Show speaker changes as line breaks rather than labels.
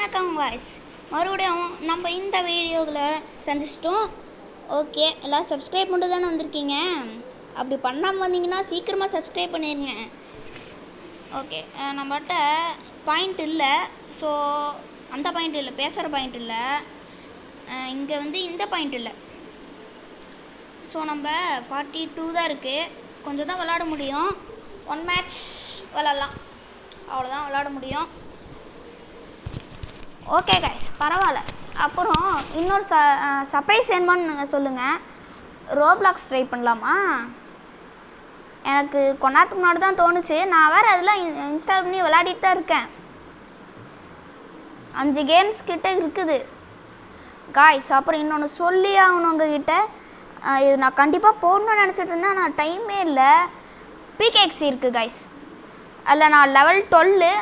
வணக்கம் வாய்ஸ், மறுபடியும் நம்ம இந்த வீடியோவில் சந்திச்சிட்டோம். ஓகே, எல்லாம் சப்ஸ்கிரைப் பண்ணிட்டு தானே வந்திருக்கீங்க. அப்படி பண்ணாமல் வந்தீங்கன்னா சீக்கிரமாக சப்ஸ்கிரைப் பண்ணிடுங்க. ஓகே, நம்மகிட்ட பாயிண்ட் இல்லை. ஸோ அந்த பாயிண்ட் இல்லை, பேசுகிற பாயிண்ட் இல்லை. இங்கே வந்து இந்த பாயிண்ட் இல்லை. ஸோ நம்ம 42 தான் இருக்குது. கொஞ்சம் தான் விளாட முடியும். 1 மேட்ச் விளாட்லாம், அவ்வளோதான் விளாட முடியும். ஓகே கைஸ், பரவாயில்ல. அப்புறம் இன்னொரு சர்ப்ரைஸ் வேணுமான்னு சொல்லுங்கள். ரோப்ளாக்ஸ் ட்ரை பண்ணலாமா? எனக்கு கொஞ்ச நேரத்துக்கு முன்னாடி தான் தோணுச்சு. நான் வேறு அதெல்லாம் இன்ஸ்டால் பண்ணி விளையாடிட்டு தான் இருக்கேன். 5 கேம்ஸ் கிட்ட இருக்குது காய்ஸ். அப்புறம் இன்னொன்று சொல்லி ஆகணும் உங்ககிட்ட. இது நான் கண்டிப்பாக போடணும்னு நினச்சிட்டு இருந்தேன், நான் டைமே இல்லை. பிகேஎக்ஸி இருக்குது காய்ஸ். அதில் நான் லெவல் 12.